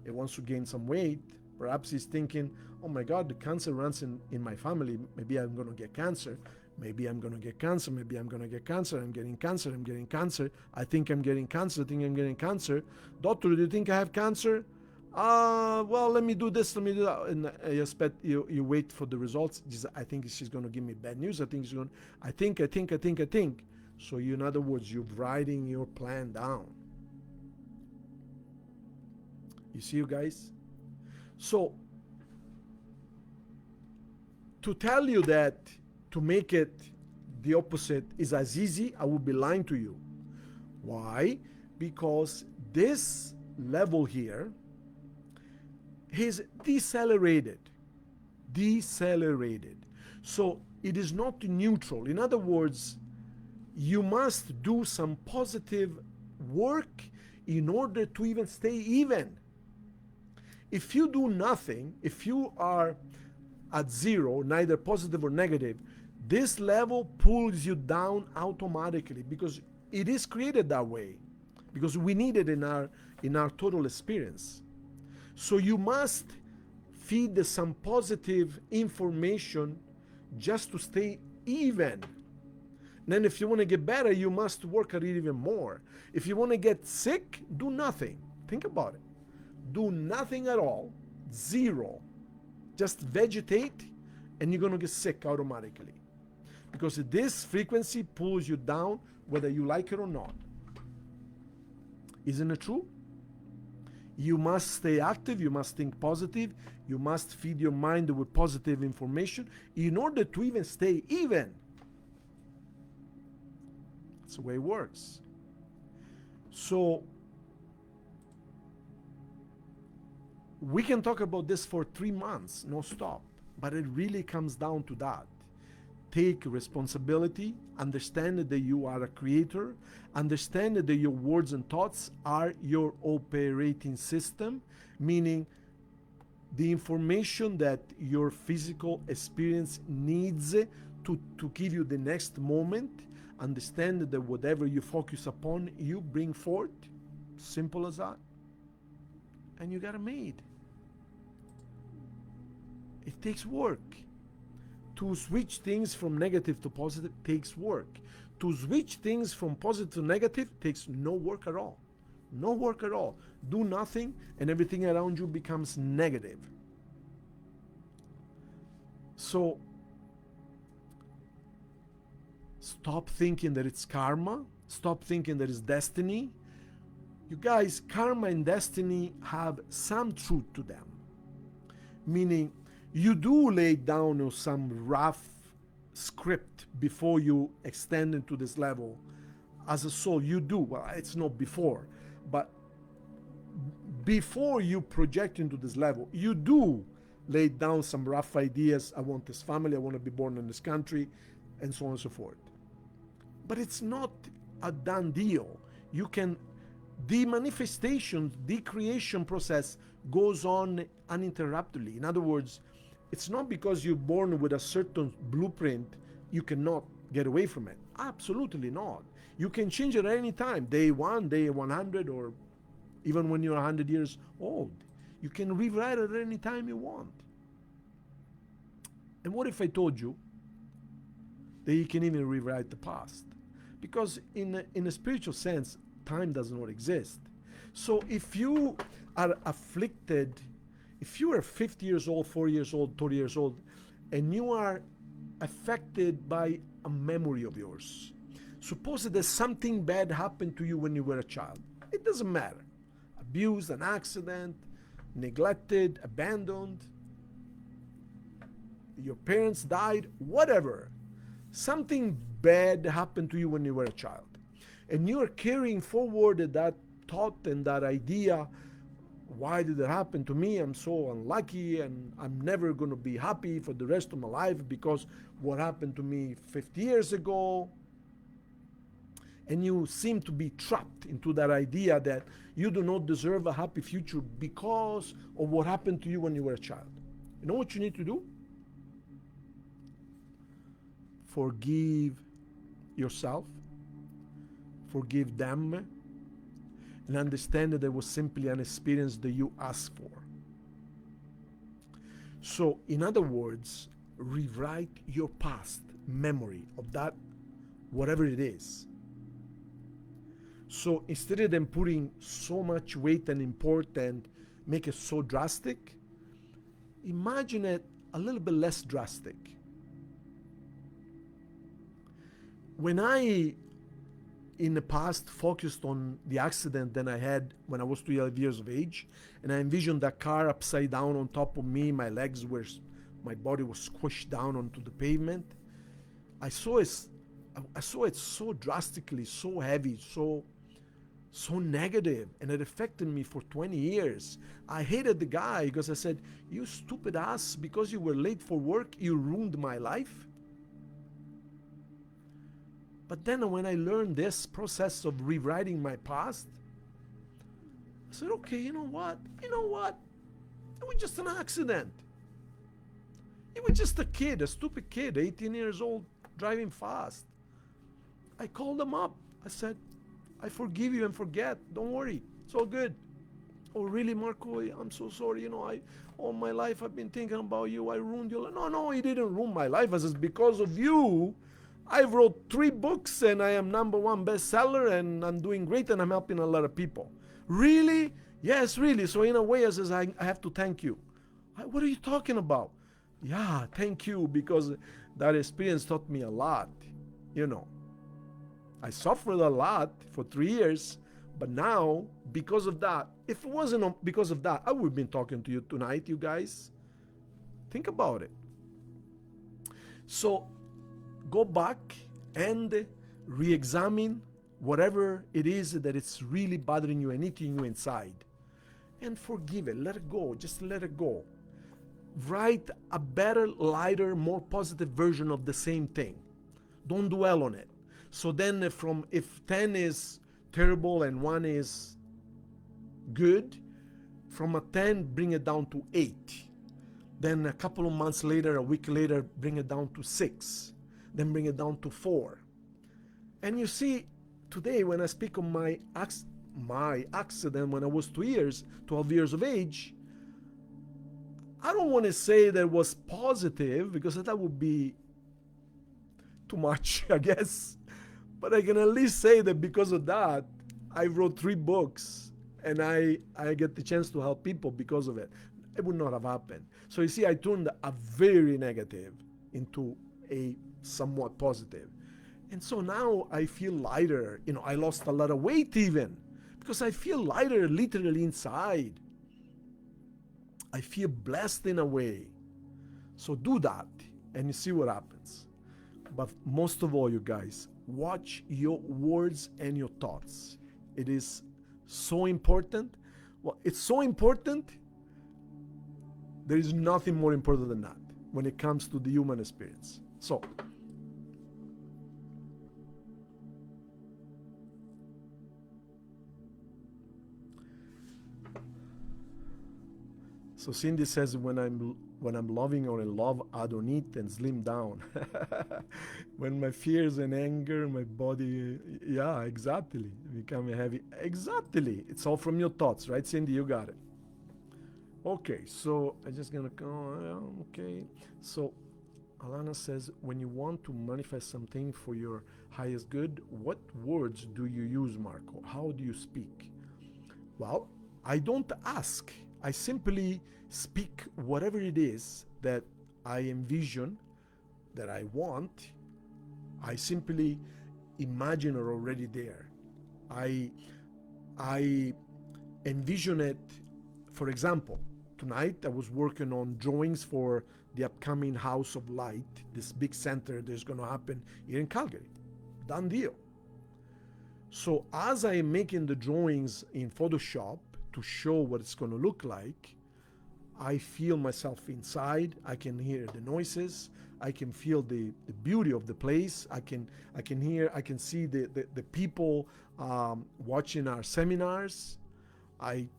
It wants to gain some weight. Perhaps he's thinking, oh my God, the cancer runs in my family. Maybe I'm going to get cancer. Maybe I'm going to get cancer. Maybe I'm going to get cancer. I'm getting cancer. I'm getting cancer. I think I'm getting cancer. I think I'm getting cancer. Doctor, do you think I have cancer? Well, let me do this. Let me do that. And you expect, you wait for the results. I think she's going to give me bad news. I think she's going to, I think. So you, in other words, you're writing your plan down. You see, you guys? So, to tell you that to make it the opposite is as easy, I would be lying to you. Why? Because this level here is decelerated. So it is not neutral. In other words, you must do some positive work in order to even stay even. If you do nothing, if you are at zero, neither positive or negative, this level pulls you down automatically, because it is created that way, because we need it in our total experience. So you must feed some positive information just to stay even. Then if you want to get better, you must work at it even more. If you want to get sick, do nothing. Think about it. Do nothing at all. Zero. Just vegetate, and you're going to get sick automatically. Because this frequency pulls you down whether you like it or not. Isn't it true? You must stay active. You must think positive. You must feed your mind with positive information in order to even stay even. That's the way it works. So, we can talk about this for 3 months, no stop. But it really comes down to that. Take responsibility, understand that you are a creator, understand that your words and thoughts are your operating system, meaning the information that your physical experience needs to give you the next moment. Understand that whatever you focus upon, you bring forth. Simple as that. And you got it made. It takes work. To switch things from negative to positive takes work. To switch things from positive to negative takes no work at all. No work at all. Do nothing and everything around you becomes negative. So, stop thinking that it's karma. Stop thinking that it's destiny. You guys, karma and destiny have some truth to them. Meaning, you do lay down some rough script before you extend into this level. As a soul, you do. Well, it's not before, but before you project into this level, you do lay down some rough ideas. I want this family, I want to be born in this country, and so on and so forth. But it's not a done deal. You can, the manifestation, the creation process goes on uninterruptedly. In other words, it's not because you're born with a certain blueprint, you cannot get away from it. Absolutely not. You can change it at any time, day 1, day 100, or even when you're 100 years old. You can rewrite it at any time you want. And what if I told you that you can even rewrite the past? Because in a spiritual sense, time does not exist. So if you are afflicted, if you are 50 years old, 40 years old, 30 years old, and you are affected by a memory of yours, suppose that something bad happened to you when you were a child. It doesn't matter. Abused, an accident, neglected, abandoned, your parents died, whatever. Something bad happened to you when you were a child. And you are carrying forward that thought and that idea. Why did it happen to me? I'm so unlucky and I'm never going to be happy for the rest of my life because what happened to me 50 years ago. And you seem to be trapped into that idea that you do not deserve a happy future because of what happened to you when you were a child. You know what you need to do? Forgive yourself, forgive them, and understand that it was simply an experience that you asked for. So, in other words, rewrite your past memory of that, whatever it is. So instead of them putting so much weight and import and make it so drastic, imagine it a little bit less drastic. When I, in the past, focused on the accident that I had when I was 12 years of age, and I envisioned that car upside down on top of me, my body was squished down onto the pavement, I saw it so drastically, so heavy, so negative, and it affected me for 20 years. I hated the guy because I said, you stupid ass, because you were late for work, you ruined my life. But then when I learned this process of rewriting my past, I said, okay, you know what? It was just an accident. It was just a kid, a stupid kid, 18 years old, driving fast. I called him up. I said, I forgive you and forget. Don't worry. It's all good. Oh, really, Marco? I'm so sorry. All my life I've been thinking about you. I ruined your life. No, he didn't ruin my life. I said, because of you, I wrote 3 books and I am #1 bestseller and I'm doing great and I'm helping a lot of people. Really? Yes, really. So in a way, I says, I have to thank you. What are you talking about? Yeah, thank you, because that experience taught me a lot. I suffered a lot for 3 years, but now, because of that, if it wasn't because of that, I would have been talking to you tonight, you guys. Think about it. So, go back and re-examine whatever it is that it's really bothering you and eating you inside. And forgive it. Let it go. Just let it go. Write a better, lighter, more positive version of the same thing. Don't dwell on it. So then if 10 is terrible and 1 is good, from a 10, bring it down to 8. Then a couple of months later, a week later, bring it down to 6. Then bring it down to 4. And you see, today when I speak on my accident when I was 12 years of age, I don't want to say that it was positive because that would be too much, I guess. But I can at least say that because of that, I wrote 3 books and I get the chance to help people because of it. It would not have happened. So you see, I turned a very negative into a somewhat positive. And so now I feel lighter. I lost a lot of weight even because I feel lighter literally inside. I feel blessed in a way. So do that and you see what happens. But most of all, you guys, watch your words and your thoughts. It is so important. Well, it's so important. There is nothing more important than that when it comes to the human experience. So Cindy says, when I'm loving or in love, I don't eat and slim down. When my fears and anger, my body, yeah, exactly, become heavy. Exactly. It's all from your thoughts, right, Cindy? You got it. Okay, so I'm just gonna go, okay. So Alana says, when you want to manifest something for your highest good, what words do you use, Marco? How do you speak? Well, I don't ask. I simply speak whatever it is that I envision, that I want. I simply imagine it already there. I envision it. For example, tonight I was working on drawings for the upcoming House of Light, this big center that's going to happen here in Calgary. Done deal. So as I am making the drawings in Photoshop to show what it's going to look like, I feel myself inside. I can hear the noises. I can feel the beauty of the place. I can see the people watching our seminars. I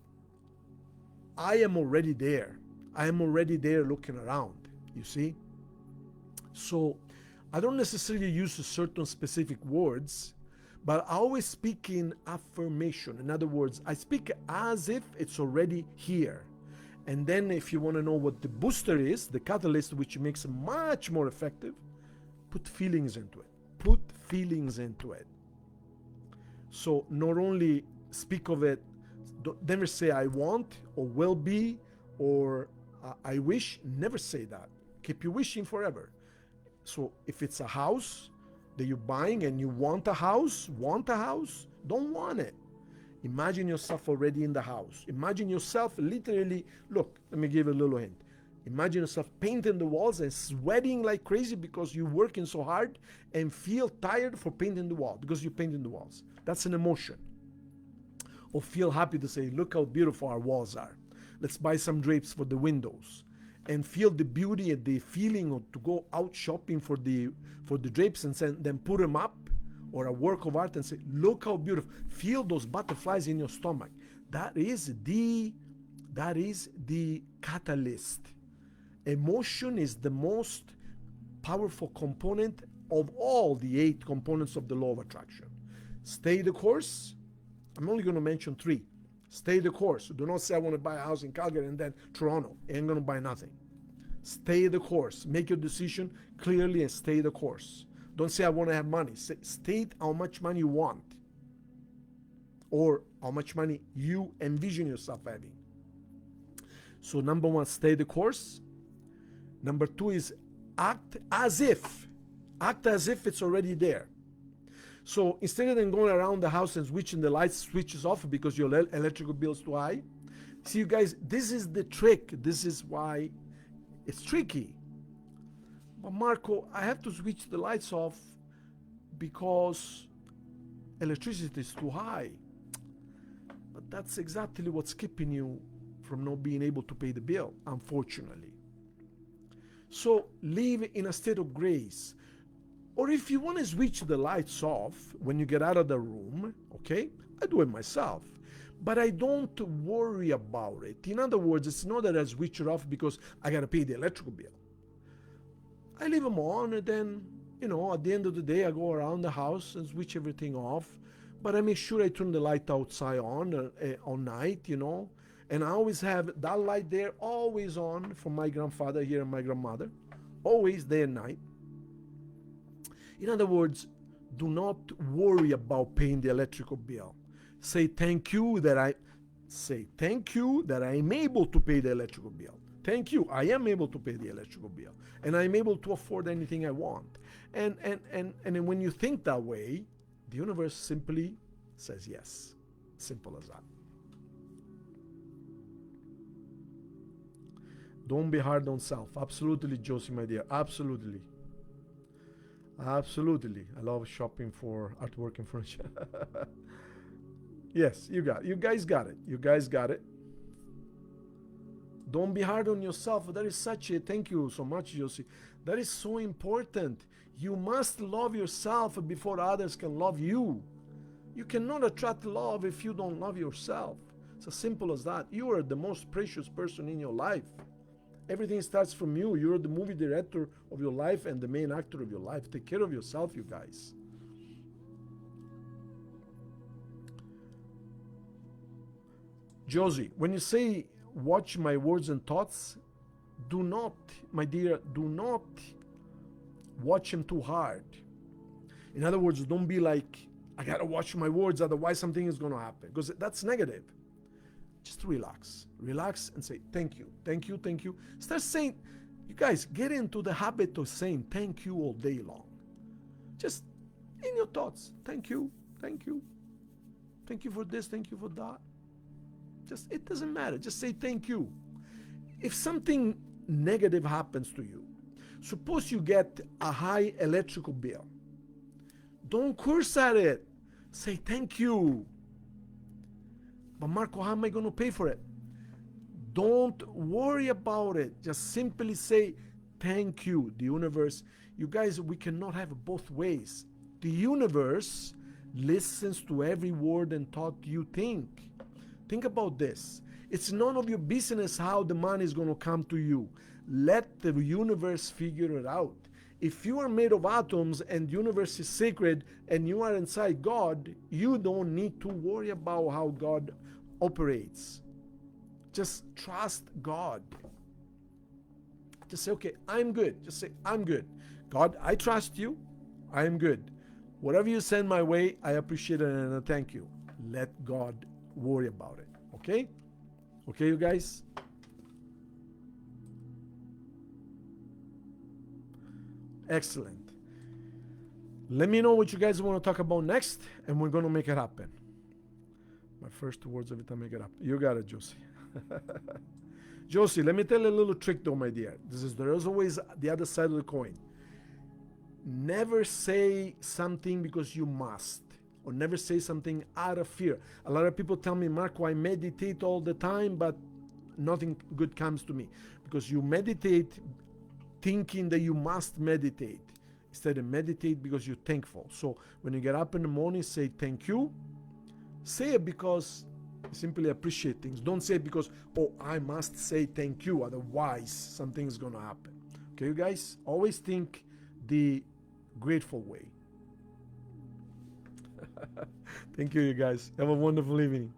am already there. I am already there looking around, you see? So I don't necessarily use certain specific words, but I always speak in affirmation. In other words, I speak as if it's already here. And then if you want to know what the booster is, the catalyst, which makes it much more effective, put feelings into it. Put feelings into it. So not only speak of it, never say I want or will be or I wish. Never say that. Keep you wishing forever. So if it's a house that you're buying and you want a house, don't want it. Imagine yourself already in the house. Imagine yourself literally, look, let me give you a little hint. Imagine yourself painting the walls and sweating like crazy because you're working so hard and feel tired for painting the wall because you're painting the walls. That's an emotion. Or feel happy to say, look how beautiful our walls are. Let's buy some drapes for the windows. And feel the beauty and the feeling of to go out shopping for the drapes and then put them up, or a work of art and say, look how beautiful. Feel those butterflies in your stomach. That is the catalyst. Emotion is the most powerful component of all the 8 components of the law of attraction. Stay the course. I'm only going to mention 3. Stay the course. Do not say I want to buy a house in Calgary and then Toronto. I ain't going to buy nothing. Stay the course. Make your decision clearly and stay the course. Don't say I want to have money. State how much money you want or how much money you envision yourself having. So number 1, stay the course. Number 2 is act as if. Act as if it's already there. So instead of then going around the house and switching the lights switches off because your electrical bill is too high. See, you guys, this is the trick. This is why it's tricky. But Marco, I have to switch the lights off because electricity is too high. But that's exactly what's keeping you from not being able to pay the bill, unfortunately. So live in a state of grace. Or if you want to switch the lights off when you get out of the room, okay, I do it myself. But I don't worry about it. In other words, it's not that I switch it off because I got to pay the electrical bill. I leave them on and then You know, at the end of the day, I go around the house and switch everything off, but I make sure I turn the light outside on night, you know, and I always have that light there always on for my grandfather here and my grandmother, always day and night. In other words, do not worry about paying the electrical bill. Say thank you that I'm able to pay the electrical bill. Thank you, I am able to pay the electrical bill, and I'm able to afford anything I want. And when you think that way, the universe simply says yes. Simple as that. Don't be hard on self. Absolutely, Josie, my dear. Absolutely. Absolutely. I love shopping for artwork and furniture. Yes, you guys got it. You guys got it. Don't be hard on yourself. That is such a, thank you so much, Josie. That is so important. You must love yourself before others can love you. You cannot attract love if you don't love yourself. It's as simple as that. You are the most precious person in your life. Everything starts from you. You're the movie director of your life and the main actor of your life. Take care of yourself, you guys. Josie, when you say watch my words and thoughts, do not, my dear, do not watch them too hard. In other words, don't be like, I gotta watch my words, otherwise something is gonna happen, because that's negative. Just relax. Relax and say thank you, thank you, thank you. Start saying, you guys, get into the habit of saying thank you all day long. Just in your thoughts, thank you, thank you. Thank you for this, thank you for that. Just, it doesn't matter. Just say thank you. If something negative happens to you, suppose you get a high electrical bill, don't curse at it. Say thank you. But Marco, how am I going to pay for it? Don't worry about it. Just simply say thank you. The universe, you guys, we cannot have it both ways. The universe listens to every word and thought you think. Think about this. It's none of your business how the money is going to come to you. Let the universe figure it out. If you are made of atoms and the universe is sacred and you are inside God, you don't need to worry about how God operates. Just trust God. Just say, okay, I'm good. Just say, I'm good. God, I trust you. I am good. Whatever you send my way, I appreciate it and I thank you. Let God worry about it. Okay? Okay, you guys? Excellent. Let me know what you guys want to talk about next, and we're going to make it happen. My first 2 words every time I get up. You got it, Josie. Josie, let me tell you a little trick though, my dear. There is always the other side of the coin. Never say something because you must, or never say something out of fear. A lot of people tell me, Marco, I meditate all the time, but nothing good comes to me. Because you meditate thinking that you must meditate. Instead of meditate because you're thankful. So when you get up in the morning, say thank you. Say it because you simply appreciate things. Don't say it because, oh, I must say thank you, otherwise something's going to happen. Okay, you guys? Always think the grateful way. Thank you, you guys. Have a wonderful evening.